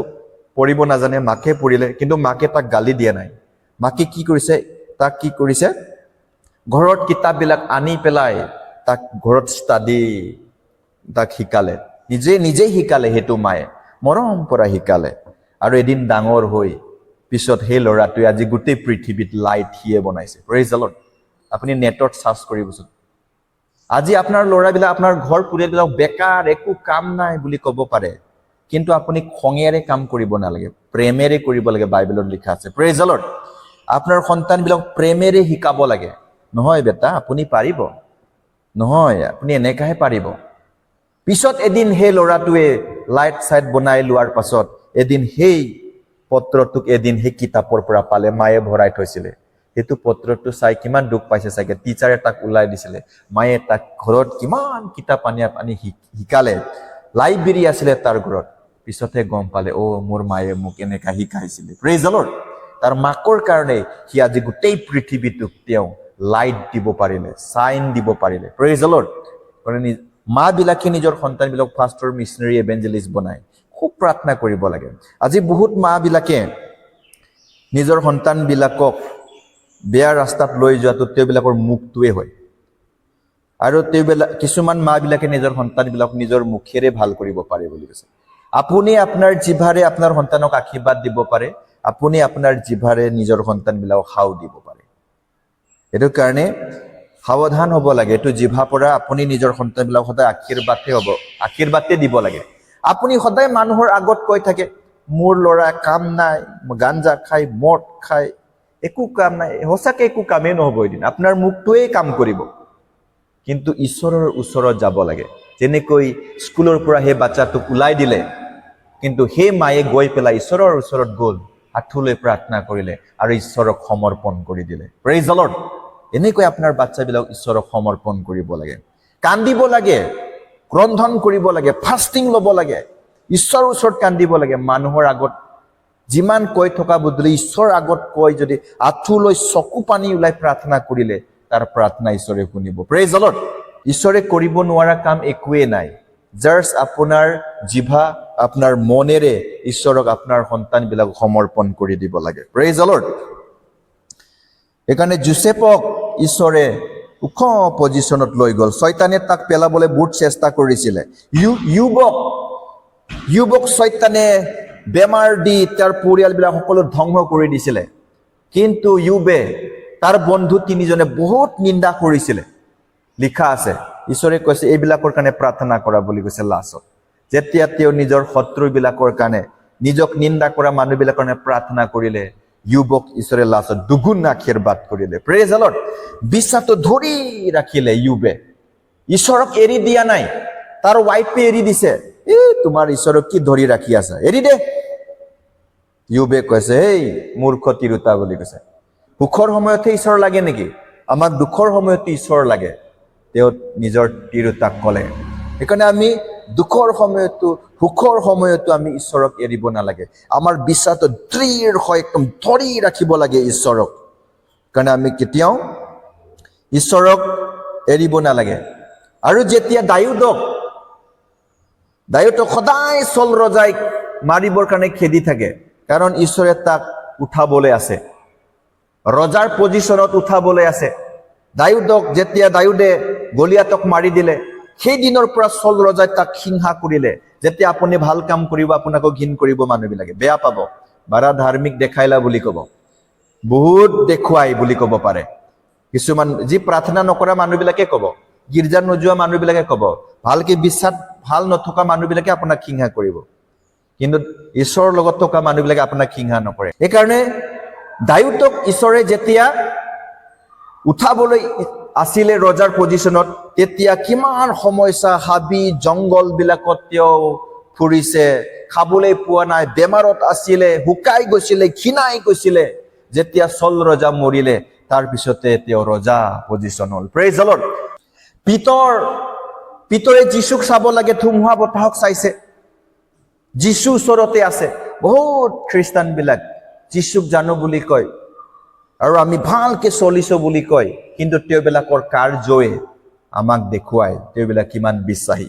পঢ়িব নাজানে মাকে পঢ়িলে কিন্তু মাকে তাক গালি দিয়া নাই মাকে কি কৰিছে ঘৰত কিতাপবিলাক আনি পেলাই তাক ঘৰত ষ্টাডি তাক শিকালে নিজেই শিকালে সেইটো মায়ে মৰম পৰা শিকালে আৰু এদিন ডাঙৰ হৈ পিছত সেই ল'ৰাটোৱে আজি গোটেই পৃথিৱীত লাইট হিয়ে বনাইছে প্ৰেইজ দ্য লৰ্ড আপুনি নেটত সাৰ্চ কৰিবচোন আজি আপোনাৰ ল'ৰাবিলাক আপোনাৰ ঘৰ পৰিয়ালবিলাক বেকাৰ একো কাম নাই বুলি ক'ব পাৰে কিন্তু আপুনি খঙেৰে কাম কৰিব নালাগে প্ৰেমেৰে কৰিব লাগে বাইবেলত লিখা আছে প্ৰেইজ দ্য লৰ্ড আপোনাৰ সন্তানবিলাক প্ৰেমেৰে শিকাব লাগে নহয় বেটা আপুনি পাৰিব নহয় আপুনি এনেকাহে পাৰিব পিছত এদিন সেই ল'ৰাটোৱে লাইট চাইট বনাই লোৱাৰ পাছত এদিন সেই পত্ৰটোক এদিন সেই কিতাপৰ পৰা পালে মায়ে ভৰাই থৈছিলে সেইটো পত্ৰটো চাই কিমান দুখ পাইছে চাগে টিচাৰে তাক ওলাই দিছিলে মায়ে তাক ঘৰত কিমান কিতাপ আনি শিকালে লাইব্ৰেৰী আছিলে তাৰ ঘৰত পিছতহে গম পালে মোৰ মায়ে মোক এনেকা শিকাইছিলে প্ৰেইজ দ্য লৰ্ড তাৰ মাকৰ কাৰণে সি আজি গোটেই পৃথিৱীটোক তেওঁ লাইট দিব পাৰিলে চাইন দিব পাৰিলে প্ৰেইজ দ্য লৰ্ড মাবিলাকে নিজৰ সন্তানবিলাক ফাষ্টৰ মিছনাৰী এভেঞ্জেলিষ্ট বনায় খুব প্ৰাৰ্থনা কৰিব লাগে আজি বহুত মাবিলাকে নিজৰ সন্তানবিলাকক বেয়া ৰাস্তাত লৈ যোৱাটো তেওঁবিলাকৰ মুখটোৱে হয় আৰু কিছুমান মাবিলাকে নিজৰ সন্তানবিলাক নিজৰ মুখেৰে ভাল কৰিব পাৰে বুলি কৈছে আপুনি আপোনাৰ জিভাৰে আপোনাৰ সন্তানক আশীৰ্বাদ দিব পাৰে আপুনি আপোনাৰ জিভাৰে নিজৰ সন্তানবিলাকক সাও দিব পাৰে এইটো কাৰণে সাৱধান হ'ব লাগে এইটো জিভা পৰা আপুনি নিজৰ সন্তানবিলাক সদায় আশীৰ্বাদে দিব লাগে আপুনি সদায় মানুহৰ আগত কৈ থাকে মোৰ ল'ৰা কাম নাই গাঞ্জা খাই মদ খাই একো কাম নাই সঁচাকে একো কামেই নহ'ব এদিন আপোনাৰ মুখটোৱে কাম কৰিব কিন্তু ঈশ্বৰৰ ওচৰত যাব লাগে যেনেকৈ স্কুলৰ পৰা সেই বাচ্চাটোক ওলাই দিলে কিন্তু সেই মায়ে গৈ পেলাই ঈশ্বৰৰ ওচৰত গ'ল আঁঠুলৈ প্ৰাৰ্থনা কৰিলে আৰু ঈশ্বৰক সমৰ্পণ কৰি দিলে প্ৰেইজ দ্য লৰ্ড এনেকৈ আপোনাৰ বাচ্চাবিলাক ঈশ্বৰক সমৰ্পণ কৰিব লাগে কান্দিব লাগে ক্ৰন্ধন কৰিব লাগে ফাষ্টিং ল'ব লাগে ঈশ্বৰৰ ওচৰত কান্দিব লাগে মানুহৰ আগত যিমান কৈ থকা বদলি ঈশ্বৰৰ আগত কৈ যদি আঁঠুলৈ চকু পানী ওলাই প্ৰাৰ্থনা কৰিলে তাৰ প্ৰাৰ্থনা ঈশ্বৰে শুনিব প্ৰেইজ দ্য লৰ্ড ঈশ্বৰে কৰিব নোৱাৰা কাম একোৱেই নাই জাষ্ট আপোনাৰ জিভা আপোনাৰ মনেৰে ঈশ্বৰক আপোনাৰ সন্তানবিলাক সমৰ্পণ কৰি দিব লাগে প্ৰেইজ দ্য লৰ্ড এইকাৰণে জোচেফক ঈশ্বৰে ওখ পজিশ্যনত লৈ গ'ল শয়তানে তাক পেলাবলৈ বহুত চেষ্টা কৰিছিলে ইয়ুবক শয়তানে বেমাৰ দি তাৰ পৰিয়ালবিলাক সকলো ধ্বংস কৰি দিছিলে কিন্তু ইয়ুবে তাৰ বন্ধু তিনিজনে বহুত নিন্দা কৰিছিলে লিখা আছে ঈশ্বৰে কৈছে এইবিলাকৰ কাৰণে প্ৰাৰ্থনা কৰা বুলি কৈছে লাষ্টত যেতিয়া তেওঁ নিজৰ শত্ৰুবিলাকৰ কাৰণে নিজক নিন্দা কৰা মানুহবিলাকৰ কাৰণে প্ৰাৰ্থনা কৰিলে ইয়ুবক ঈশ্বৰে লাষ্টত দুগুণ আশীৰ্বাদ কৰিলে প্ৰেইজ দ্য লৰ্ড বিশ্বাসটো ধৰি ৰাখিলে ইয়ুবে ঈশ্বৰক এৰি দিয়া নাই তাৰ ৱাইফে এৰি দিছে তোমাৰ ঈশ্বৰক কি ধৰি ৰাখি আছা এৰি দে ইয়ুবে কৈছে মূৰ্খ তিৰোতা বুলি কৈছে সুখৰ সময়তহে ঈশ্বৰ লাগে নেকি? আমাক দুখৰ সময়তো ঈশ্বৰ লাগে, তেওঁ নিজৰ তিৰোতাক ক'লে। সেইকাৰণে আমি দুখৰ সময়তো সুখৰ সময়তো আমি ঈশ্বৰক এৰিব নালাগে। আমাৰ বিশ্বাসটো দৃঢ় হয়, একদম ধৰি ৰাখিব লাগে ঈশ্বৰক। কাৰণে আমি কেতিয়াও ঈশ্বৰক এৰিব নালাগে। আৰু যেতিয়া দায়ুদক সদায় চল ৰজাই মাৰিবৰ কাৰণে খেদি থাকে, কাৰণ ঈশ্বৰে তাক উঠাবলৈ আছে, ৰজাৰ পজিশ্যনত উঠাবলৈ আছে। যেতিয়া দায়ুদে গলিয়াতক মাৰি দিলে, সেই দিনৰ পৰা চল ৰজাই তাক হিংসা কৰিলে। যেতিয়া আপুনি ভাল কাম কৰিব, আপোনাকো ঘিণ কৰিব মানুহবিলাকে, বেয়া পাব। বাৰা ধাৰ্মিক দেখাইলা বুলি ক'ব, বহুত দেখুৱাই বুলি ক'ব পাৰে। কিছুমান যি প্ৰাৰ্থনা নকৰা মানুহবিলাকে ক'ব, গীৰ্জা নোযোৱা মানুহবিলাকে ক'ব, ভালকে বিশ্বাস ভাল নথকা মানুহবিলাকে আপোনাক হিংসা কৰিব। কিন্তু ঈশ্বৰৰ লগত থকা মানুহবিলাকে আপোনাক হিংসা নকৰে। সেইকাৰণে দায়ুদক ঈশ্বৰে যেতিয়া উঠাবলৈ আছিলে ৰজাৰ পজিশ্যনত, তেতিয়া কিমান সমস্যা, হাবি জংঘল বিলাকত তেওঁ ফুৰিছে, খাবলৈ পোৱা নাই, বেমাৰত আছিলে, শুকাই গৈছিলে, ক্ষীণাই গৈছিলে। যেতিয়া চল ৰজা মৰিলে, তাৰ পিছতে তেওঁ ৰজা পজিশ্যন হ'ল। Praise the lord. পিতৰে যীশুক চাব লাগে, ধুমুহা বতাহক চাইছে। যীশু ওচৰতে আছে। বহুত খ্ৰীষ্টান বিলাক যীশুক জানো বুলি কয় আৰু আমি ভালকে চলিছো বুলি কয়, কিন্তু তেওঁবিলাকৰ কাৰ্যই আমাক দেখুৱাই তেওঁবিলাক কিমান বিশ্বাসী।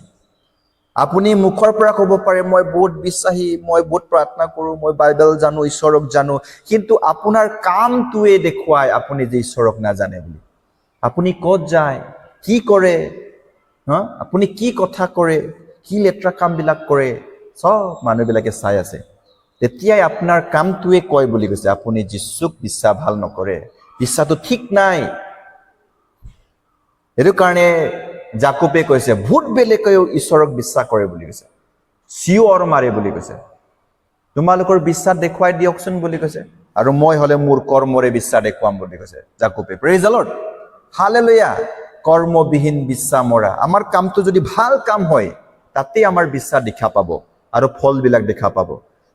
আপুনি মুখৰ পৰা ক'ব পাৰে, মই বহুত বিশ্বাসী, মই বহুত প্ৰাৰ্থনা কৰোঁ, মই বাইবেল জানো, ঈশ্বৰক জানো, কিন্তু আপোনাৰ কামটোৱে দেখুৱাই আপুনি যে ঈশ্বৰক নাজানে বুলি। আপুনি ক'ত যায়, কি কৰে, আপুনি কি কথা কৰে, কি লেতেৰা কামবিলাক কৰে, চব মানুহবিলাকে চাই আছে। তেতিয়াই আপোনাৰ কামটোৱে কয় বুলি কৈছে, আপুনি যীশুক বিশ্বাস ভাল নকৰে, বিশ্বাসটো ঠিক নাই। সেইটো কাৰণে জাকবে কৈছে, ভূত বেলেগেও ঈশ্বৰক বিশ্বাস কৰে বুলি কৈছে, চিঞৰ মাৰে বুলি কৈছে। তোমালোকৰ বিশ্বাস দেখুৱাই দিয়কচোন বুলি কৈছে, আৰু মই হলে মোৰ কৰ্মৰে বিশ্বাস দেখুৱাম বুলি কৈছে জাকবে। Praise the Lord, hallelujah. কৰ্মবিহীন বিশ্বাস মৰা। আমাৰ কামটো যদি ভাল কাম হয়, তাতে আমাৰ বিশ্বাস দেখা পাব আৰু ফলবিলাক দেখা পাব।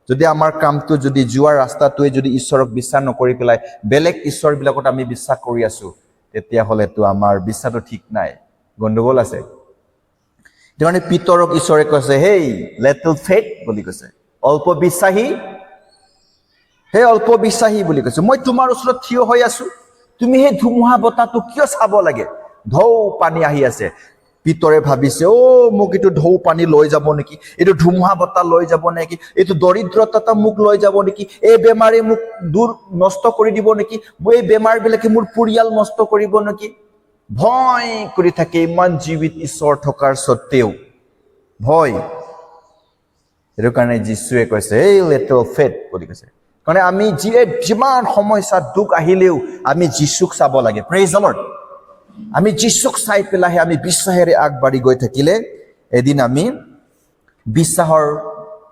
যদি আমাৰ কামটো যদি যোৱাৰ ৰাস্তাটোৱে যদি ঈশ্বৰক বিশ্বাস নকৰি পেলাই বেলেগ ঈশ্বৰবিলাকত আমি বিশ্বাস কৰি আছো, তেতিয়াহ'লেতো আমাৰ বিশ্বাসটো ঠিক নাই, গণ্ডগোল আছে। সেইটো কাৰণে পিতৰক ঈশ্বৰে কৈছে, হেই লিটল ফেইথ বুলি কৈছে, অল্প বিশ্বাসী, সেই অল্প বিশ্বাসী বুলি কৈছে, মই তোমাৰ ওচৰত থিয় হৈ আছো, তুমি সেই ধুমুহা বতাহটো কিয় চাব লাগে? ঢৌ পানী আহি আছে। পিতৰে ভাবিছে, মোক এইটো ঢৌ পানী লৈ যাব নেকি, এইটো ধুমুহা বতাহ লৈ যাব নেকি, এইটো দৰিদ্ৰতা মোক লৈ যাব নেকি, এই বেমাৰে মোক নষ্ট কৰি দিব নেকি, এই বেমাৰ বিলাকে মোৰ পৰিয়াল নষ্ট কৰিব নেকি? ভয় কৰি থাকে, ইমান জীৱিত ঈশ্বৰ থকাৰ স্বত্তেও ভয়। সেইটো কাৰণে যীশুৱে কৈছে, এই লিটল ফেইথ বুলি কৈছে। কাৰণ আমি যিমান সমস্যা দুখ আহিলেও আমি যীশুক চাব লাগে। Praise the lord. আমি যীশুক চাই পেলাইহে আমি বিশ্বাসেৰে আগবাঢ়ি গৈ থাকিলে এদিন আমি বিশ্বাসৰ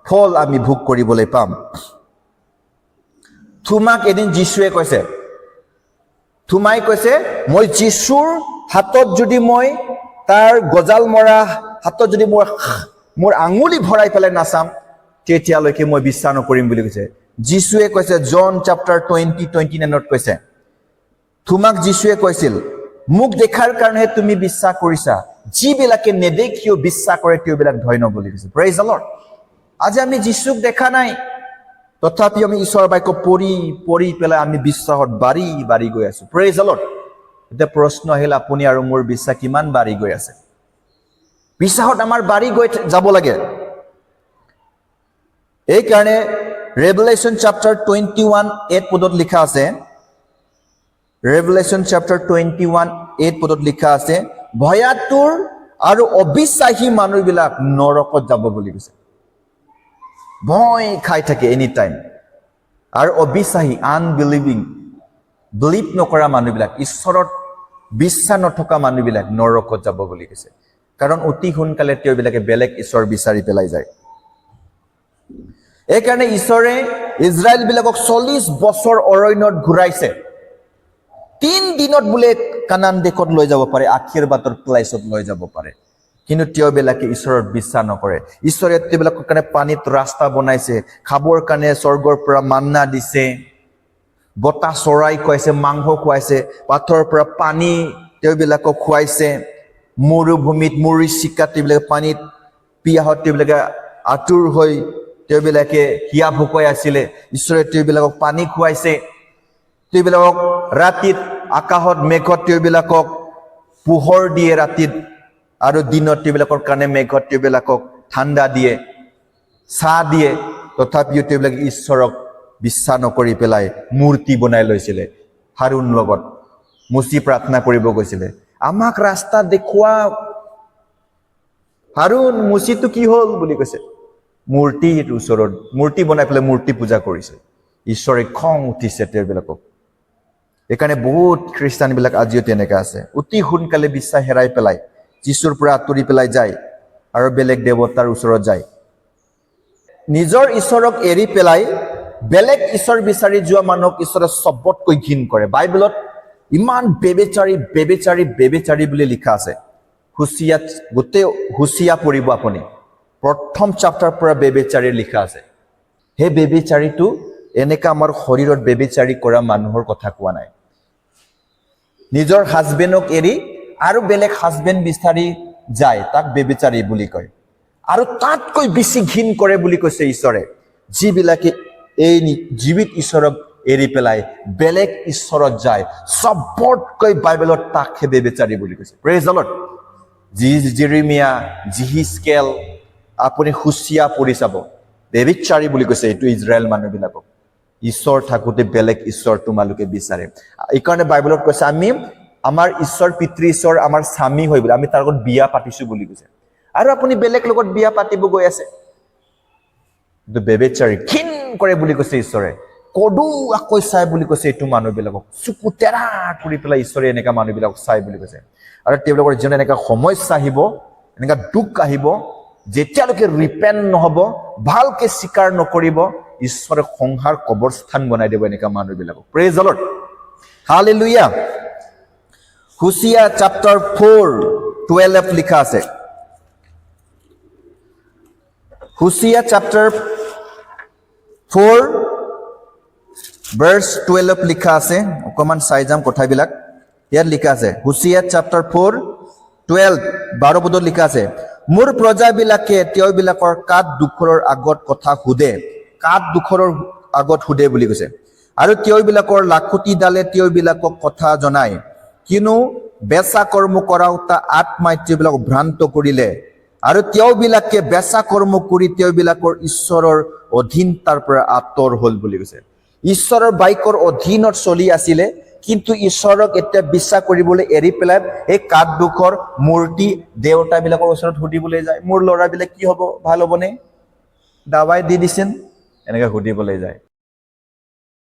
ফল আমি ভোগ কৰিবলৈ পাম। থোমাক এদিন যীশুৱে কৈছে, থোমাই কৈছে, মই যীশুৰ হাতত যদি মই তাৰ গজাল মৰা হাতত যদি মোৰ আঙুলি ভৰাই পেলাই নাচাম, তেতিয়ালৈকে মই বিশ্বাস নকৰিম বুলি কৈছে। যীশুৱে কৈছে, জন চেপ্টাৰ 20:29 কৈছে, থোমাক যীশুৱে কৈছিল, মোক দেখাৰ কাৰণেহে তুমি বিশ্বাস কৰিছা, যিবিলাকে নেদেখিও বিশ্বাস কৰে তেওঁবিলাক ধন্য বুলি কৈছে। Praise the lord. আজি আমি যীশুক দেখা নাই, তথাপি আমি ঈশ্বৰৰ বাক্য পঢ়ি পেলাই আমি বিশ্বাসত বাঢ়ি গৈ আছো। Praise the lord. এতিয়া প্ৰশ্ন আহিল, আপুনি আৰু মোৰ বিশ্বাস কিমান বাঢ়ি গৈ আছে? বিশ্বাসত আমাৰ বাঢ়ি গৈ যাব লাগে। এইকাৰণে ৰেভেলেশ্যন চেপ্টাৰ 21:8 পদত লিখা আছে, ৰেভেলেশ্যন চেপ্টাৰ 21:8 পদত লিখা আছে, ভয়াতুৰ আৰু অবিশ্বাসী মানুহবিলাক নৰকত যাব বুলি কৈছে। ভয় খাই থাকে এনি টাইম, আৰু অবিশ্বাসী, আনবিলিভিং, বিলিভ নকৰা মানুহবিলাক, ঈশ্বৰত বিশ্বাস নথকা মানুহবিলাক নৰকত যাব বুলি কৈছে। কাৰণ অতি সোনকালে তেওঁবিলাকে বেলেগ ঈশ্বৰ বিচাৰি পেলাই যায়। এইকাৰণে ঈশ্বৰে ইজৰাইল বিলাকক 40 বছৰ অৰণ্যত ঘূৰাইছে। 3 দিনত বোলে কানান দেশত লৈ যাব পাৰে, আশীৰ্বাদৰ প্লেচত লৈ যাব পাৰে, কিন্তু তেওঁবিলাকে ঈশ্বৰত বিশ্বাস নকৰে। ঈশ্বৰে তেওঁবিলাকৰ কাৰণে পানীত ৰাস্তা বনাইছে, খাবৰ কাৰণে স্বৰ্গৰ পৰা মান্না দিছে, বতাহ চৰাই খুৱাইছে, মাংস খুৱাইছে, পাথৰৰ পৰা পানী তেওঁবিলাকক খুৱাইছে, মৰুভূমিত মৰীচিকা তেওঁবিলাকে পানীত পিয়াহত তেওঁবিলাকে আতুৰ হৈ তেওঁবিলাকে হিয়া ভোকাই আছিলে, ঈশ্বৰে তেওঁবিলাকক পানী খুৱাইছে, তেওঁবিলাকক ৰাতিত আকাশত মেঘত তেওঁবিলাকক পোহৰ দিয়ে ৰাতিত, আৰু দিনত তেওঁবিলাকৰ কাৰণে মেঘত তেওঁবিলাকক ঠাণ্ডা দিয়ে, চাহ দিয়ে। তথাপিও তেওঁবিলাকে ঈশ্বৰক বিশ্বাস নকৰি পেলাই মূৰ্তি বনাই লৈছিলে। হাৰুণ লগত মুচি প্ৰাৰ্থনা কৰিব গৈছিলে, আমাক ৰাস্তা দেখুওৱা। হাৰুণ মুচিটো কি হ'ল বুলি কৈছে, মূৰ্তিৰ ওচৰত মূৰ্তি বনাই পেলাই মূৰ্তি পূজা কৰিছে। ঈশ্বৰে খং উঠিছে তেওঁবিলাকক। সেইকাৰণে বহুত খ্ৰীষ্টানবিলাক আজিও তেনেকৈ আছে, অতি সোনকালে বিশ্বাস হেৰাই পেলাই যীশুৰ পৰা আঁতৰি পেলাই যায় আৰু বেলেগ দেৱতাৰ ওচৰত যায়। নিজৰ ঈশ্বৰক এৰি পেলাই বেলেগ ঈশ্বৰ বিচাৰি যোৱা মানুহক ঈশ্বৰে চবতকৈ ঘিণ কৰে। বাইবেলত ইমান বেবেচাৰী বেবেচাৰী বেবেচাৰী বুলি লিখা আছে। হুচিয়াত গোটেই হুচিয়া পঢ়িব আপুনি, প্ৰথম চাপ্টাৰ পৰা বেবেচাৰী লিখা আছে। সেই বেবেচাৰীটো এনেকা আমাৰ শৰীৰত বেবেচাৰী কৰা মানুহৰ কথা কোৱা নাই। নিজৰ হাজবেণ্ডক এৰি আৰু বেলেগ হাজবেণ্ড বিচাৰি যায়, তাক বেবেচাৰী বুলি কয়। আৰু তাতকৈ বেছি ঘিণ কৰে বুলি কৈছে ঈশ্বৰে, যিবিলাকে এই জীৱিত ঈশ্বৰক এৰি পেলাই বেলেগ ঈশ্বৰত যায়, চবতকৈ বাইবেলত তাকহে বেবেচাৰী বুলি কৈছে। Praise the Lord. Jeremiah, Ezekiel, আপুনি হুচিয়া পঢ়ি চাব, বেবেচাৰী বুলি কৈছে এইটো ইজৰাইল মানুহবিলাকক। ঈশ্বৰ থাকোঁতে বেলেগ ঈশ্বৰ তোমালোকে বিচাৰে। এইকাৰণে বাইবেলত কৈছে আমি আমাৰ ঈশ্বৰ পিতৃ ঈশ্বৰ আমাৰ স্বামী হৈ বুলি, আমি তাৰ লগত বিয়া পাতিছো বুলি কৈছে। আৰু আপুনি বেলেগ লগত বিয়া পাতিব গৈ আছে, বেবেচাৰী ঘিণ কৰে বুলি কৈছে ঈশ্বৰে। কডুৱাকৈ চাই বুলি কৈছে এইটো মানুহবিলাকক, চকু টেৰা কৰি পেলাই ঈশ্বৰে এনেকা মানুহবিলাকক চাই বুলি কৈছে। আৰু তেওঁলোকৰ জীৱনত এনেকা সমস্যা আহিব, এনেকা দুখ আহিব, যেতিয়ালৈকে ৰিপেণ্ট নহব, ভালকে স্বীকাৰ নকৰিব, ঈশ্বৰে সংসাৰ কবৰস্থান বনাই দিব এনেকা মানুহবিলাকক। Praise the Lord, hallelujah. Hosea chapter 4:12 লিখা আছে। হুচিয়া চাপ্টাৰ 4:12 লিখা আছে। অকমান চাই যাম কথাবিলাক। ইয়াত লিখা আছে হুচিয়া চাপ্টাৰ 4:12 12 পদত লিখা আছে, মোৰ প্ৰজাবিলাকে তেওঁবিলাকৰ কাঠ দুখৰৰ আগত কথা সোধে, কাঠ দুখৰৰ আগত সোধে বুলি কৈছে। আৰু তেওঁবিলাকৰ লাখুটিডালে তেওঁবিলাকক কথা জনায়, কিনো বেচা কৰ্ম কৰাওঁতা আত্মাই তেওঁবিলাকক ভ্ৰান্ত কৰিলে। আৰু তেওঁবিলাকে বেচা কৰ্ম কৰি তেওঁবিলাকৰ ঈশ্বৰৰ অধীনতাৰ পৰা আঁতৰ হ'ল বুলি কৈছে। ঈশ্বৰৰ বাক্যৰ অধীনত চলি আছিলে, কিন্তু ঈশ্বৰক এতিয়া বিশ্বাস কৰিবলৈ এৰি পেলাই এই কাঠ দুখৰ মূৰ্তি দেৱতাবিলাকৰ ওচৰত সুধিবলৈ যায়, মোৰ ল'ৰাবিলাক কি হ'ব, ভাল হ'বনে, দাৱাই দি দিছিল, এনেকৈ সুধিবলৈ যায়।